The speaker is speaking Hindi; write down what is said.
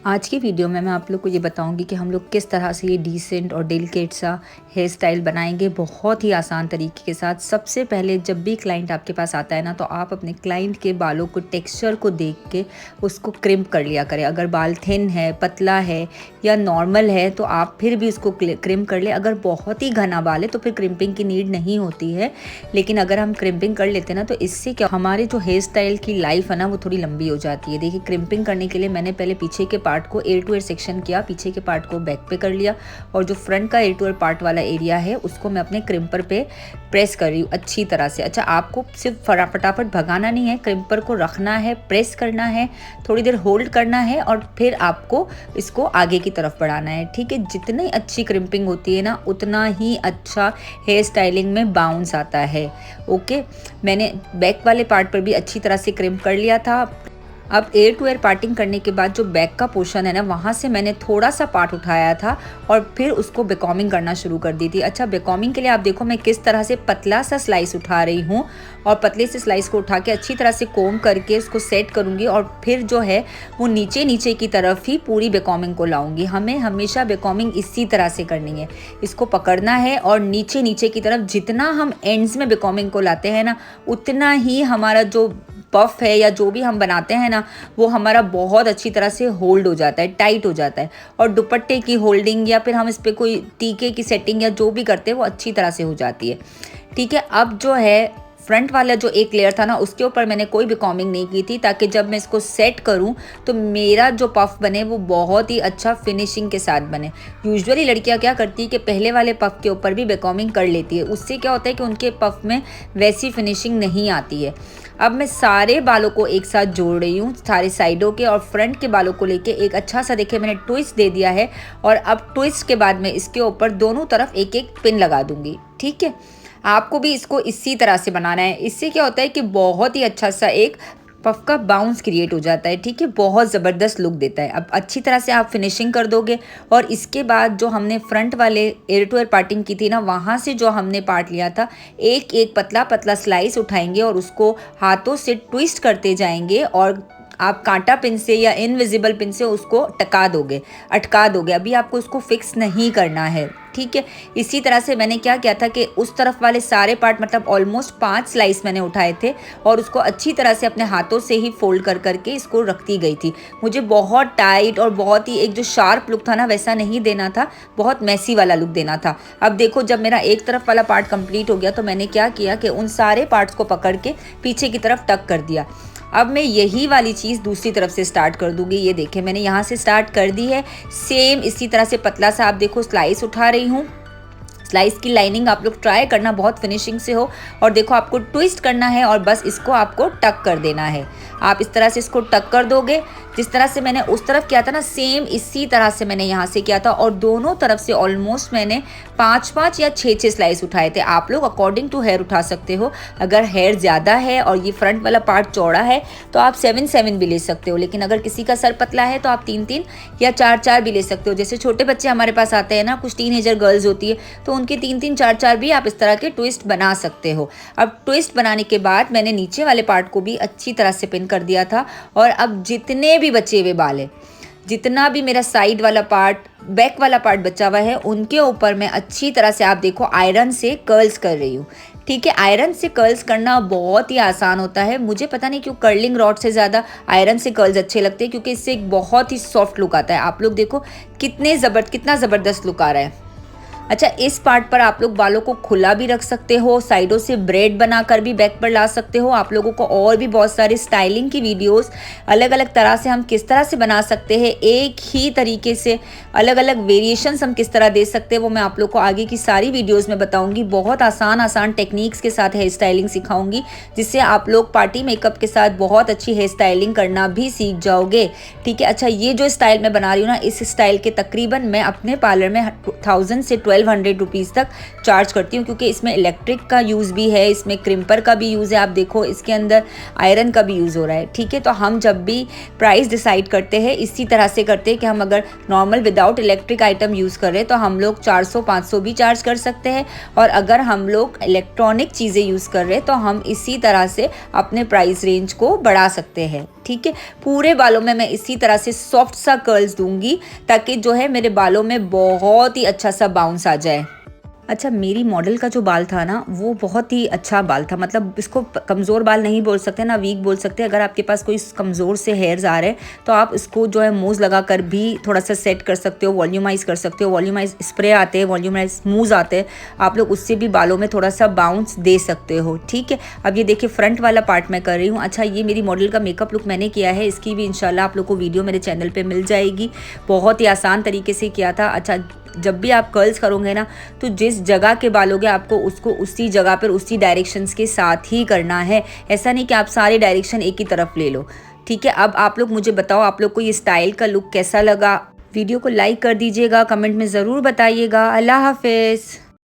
आज की वीडियो में मैं आप लोग को ये बताऊंगी कि हम लोग किस तरह से ये डिसेंट और डेलिकेट सा हेयर स्टाइल बनाएंगे बहुत ही आसान तरीके के साथ। सबसे पहले जब भी क्लाइंट आपके पास आता है ना, तो आप अपने क्लाइंट के बालों को टेक्सचर को देख के उसको क्रिम्प कर लिया करें। अगर बाल थिन है, पतला है या नॉर्मल है तो आप फिर भी उसको क्रिम्प कर ले। अगर बहुत ही घना बाल है तो फिर क्रिम्पिंग की नीड नहीं होती है, लेकिन अगर हम क्रिम्पिंग कर लेते हैं ना तो इससे क्या हमारे जो हेयर स्टाइल की लाइफ है ना वो थोड़ी लंबी हो जाती है। देखिए, क्रिम्पिंग करने के लिए मैंने पहले पीछे के पार्ट को एयर टू एयर सेक्शन किया, पीछे के पार्ट को बैक पे कर लिया और जो फ्रंट का एयर टू एयर पार्ट वाला एरिया है उसको मैं अपने क्रिम्पर पे प्रेस कर रही हूँ अच्छी तरह से। अच्छा, आपको सिर्फ फटाफट भगाना नहीं है, क्रिम्पर को रखना है, प्रेस करना है, थोड़ी देर होल्ड करना है और फिर आपको इसको आगे की तरफ बढ़ाना है। ठीक है, जितनी अच्छी क्रिम्पिंग होती है ना उतना ही अच्छा हेयर स्टाइलिंग में बाउंस आता है। ओके, मैंने बैक वाले पार्ट पर भी अच्छी तरह से क्रिम्प कर लिया था। अब एयर टू एयर पार्टिंग करने के बाद जो बैक का पोर्शन है ना, वहाँ से मैंने थोड़ा सा पार्ट उठाया था और फिर उसको बेकॉमिंग करना शुरू कर दी थी। अच्छा, बेकॉमिंग के लिए आप देखो मैं किस तरह से पतला सा स्लाइस उठा रही हूँ और पतले से स्लाइस को उठा के अच्छी तरह से कोम करके उसको सेट करूँगी और फिर जो है वो नीचे की तरफ ही पूरी बेकॉमिंग को लाऊंगी। हमें हमेशा बेकॉमिंग इसी तरह से करनी है, इसको पकड़ना है और नीचे की तरफ जितना हम एंड्स में बेकॉमिंग को लाते हैं ना उतना ही हमारा जो पफ है या जो भी हम बनाते हैं ना वो हमारा बहुत अच्छी तरह से होल्ड हो जाता है, टाइट हो जाता है और दुपट्टे की होल्डिंग या फिर हम इस पर कोई टीके की सेटिंग या जो भी करते हैं वो अच्छी तरह से हो जाती है। ठीक है, अब जो है फ्रंट वाला जो एक लेयर था ना उसके ऊपर मैंने कोई भी कॉमिंग नहीं की थी ताकि जब मैं इसको सेट करूं तो मेरा जो पफ बने वो बहुत ही अच्छा फिनिशिंग के साथ बने। यूजुअली लड़कियां क्या करती है कि पहले वाले पफ के ऊपर भी बेकॉमिंग कर लेती है, उससे क्या होता है कि उनके पफ में वैसी फिनिशिंग नहीं आती है। अब मैं सारे बालों को एक साथ जोड़ रही हूँ, सारे साइडों के और फ्रंट के बालों को लेके एक अच्छा सा देखिए मैंने ट्विस्ट दे दिया है और अब ट्विस्ट के बाद मैं इसके ऊपर दोनों तरफ एक एक पिन लगा दूंगी। ठीक है, आपको भी इसको इसी तरह से बनाना है। इससे क्या होता है कि बहुत ही अच्छा सा एक पफ का बाउंस क्रिएट हो जाता है। ठीक है, बहुत ज़बरदस्त लुक देता है। अब अच्छी तरह से आप फिनिशिंग कर दोगे और इसके बाद जो हमने फ्रंट वाले एयर टू एयर पार्टिंग की थी ना वहाँ से जो हमने पार्ट लिया था एक एक पतला पतला स्लाइस उठाएंगे और उसको हाथों से ट्विस्ट करते जाएंगे और आप कांटा पिन से या इनविजिबल पिन से उसको अटका दोगे। अभी आपको उसको फिक्स नहीं करना है। ठीक है, इसी तरह से मैंने क्या किया था कि उस तरफ वाले सारे पार्ट मतलब ऑलमोस्ट 5 स्लाइस मैंने उठाए थे और उसको अच्छी तरह से अपने हाथों से ही फोल्ड करके इसको रखती गई थी। मुझे बहुत टाइट और बहुत ही एक जो शार्प लुक था ना वैसा नहीं देना था, बहुत मैसी वाला लुक देना था। अब देखो, जब मेरा एक तरफ वाला पार्ट कंप्लीट हो गया तो मैंने क्या किया कि उन सारे पार्ट्स को पकड़ के पीछे की तरफ टक कर दिया। अब मैं यही वाली चीज़ दूसरी तरफ से स्टार्ट कर दूंगी। ये देखें, मैंने यहाँ से स्टार्ट कर दी है। सेम इसी तरह से पतला सा आप देखो स्लाइस उठा रही हूँ। स्लाइस की लाइनिंग आप लोग ट्राई करना बहुत फिनिशिंग से हो और देखो आपको ट्विस्ट करना है और बस इसको आपको टक कर देना है। आप इस तरह से इसको टक कर दोगे, जिस तरह से मैंने उस तरफ किया था ना सेम इसी तरह से मैंने यहाँ से किया था और दोनों तरफ से ऑलमोस्ट मैंने 5 या 6 स्लाइस उठाए थे। आप लोग अकॉर्डिंग टू हेयर उठा सकते हो। अगर हेयर ज़्यादा है और ये फ्रंट वाला पार्ट चौड़ा है तो आप 7 भी ले सकते हो, लेकिन अगर किसी का सर पतला है तो आप 3 या 4 भी ले सकते हो। जैसे छोटे बच्चे हमारे पास आते हैं ना, कुछ टीनेजर गर्ल्स होती है तो उनके 3 4 भी आप इस तरह के ट्विस्ट बना सकते हो। अब ट्विस्ट बनाने के बाद मैंने नीचे वाले पार्ट को भी अच्छी तरह से पिन कर दिया था और अब जितने भी बचे हुए बाल है, जितना भी मेरा साइड वाला पार्ट बैक वाला पार्ट बचा हुआ है उनके ऊपर मैं अच्छी तरह से आप देखो आयरन से कर्ल्स कर रही हूँ। ठीक है, आयरन से कर्ल्स करना बहुत ही आसान होता है। मुझे पता नहीं क्यों कर्लिंग रॉड से ज़्यादा आयरन से कर्ल्स अच्छे लगते हैं क्योंकि इससे एक बहुत ही सॉफ्ट लुक आता है। आप लोग देखो कितना ज़बरदस्त लुक आ रहा है। अच्छा, इस पार्ट पर आप लोग बालों को खुला भी रख सकते हो, साइडों से ब्रेड बनाकर भी बैक पर ला सकते हो। आप लोगों को और भी बहुत सारी स्टाइलिंग की वीडियोस अलग अलग तरह से हम किस तरह से बना सकते हैं, एक ही तरीके से अलग अलग वेरिएशंस हम किस तरह दे सकते हैं, वो मैं आप लोग को आगे की सारी वीडियोस में बताऊंगी। बहुत आसान टेक्निक्स के साथ हेयर स्टाइलिंग सिखाऊंगी जिससे आप लोग पार्टी मेकअप के साथ बहुत अच्छी हेयर स्टाइलिंग करना भी सीख जाओगे। ठीक है, अच्छा, ये जो स्टाइल मैं बना रही हूँ ना, इस स्टाइल के तकरीबन मैं अपने पार्लर में 1000 से 1200 रुपीज़ तक चार्ज करती हूँ क्योंकि इसमें इलेक्ट्रिक का यूज़ भी है, इसमें क्रिम्पर का भी यूज़ है। आप देखो इसके अंदर आयरन का भी यूज़ हो रहा है। ठीक है, तो हम जब भी प्राइस डिसाइड करते हैं इसी तरह से करते हैं कि हम अगर normal without electric item use करें तो हम लोग 400-500 भी चार्ज कर सकते हैं और अगर हम लोग इलेक्ट्रॉनिक चीज़ें यूज़ कर रहे हैं तो हम इसी तरह से अपने प्राइस रेंज को बढ़ा सकते हैं। ठीक है। पूरे बालों में मैं इसी तरह से सॉफ्ट सा कर्ल्स दूंगी ताकि जो है मेरे बालों में बहुत ही अच्छा सा बाउंस आ जाए। अच्छा, मेरी मॉडल का जो बाल था ना वो बहुत ही अच्छा बाल था, मतलब इसको कमज़ोर बाल नहीं बोल सकते ना, वीक बोल सकते। अगर आपके पास कोई कमज़ोर से हेयर्स आ रहे हैं तो आप इसको जो है मूज़ लगा कर भी थोड़ा सा सेट कर सकते हो, वॉल्यूमाइज़ कर सकते हो। वॉल्यूमाइज स्प्रे आते हैं, वॉल्यूमाइज स्मूज आते हैं, आप लोग उससे भी बालों में थोड़ा सा बाउंस दे सकते हो, ठीक है। अब ये देखिए फ्रंट वाला पार्ट मैं कर रही हूँ। अच्छा, ये मेरी मॉडल का मेकअप लुक मैंने किया है, इसकी भी इंशाल्लाह आप लोग को वीडियो मेरे चैनल पर मिल जाएगी। बहुत ही आसान तरीके से किया था। अच्छा, जब भी आप कर्ल्स करोगे ना तो जिस जगह के बालोगे आपको उसको उसी जगह पर उसी डायरेक्शंस के साथ ही करना है। ऐसा नहीं कि आप सारे डायरेक्शन एक ही तरफ ले लो, ठीक है। अब आप लोग मुझे बताओ आप लोग को ये स्टाइल का लुक कैसा लगा। वीडियो को लाइक कर दीजिएगा, कमेंट में ज़रूर बताइएगा। अल्लाह हाफिज़।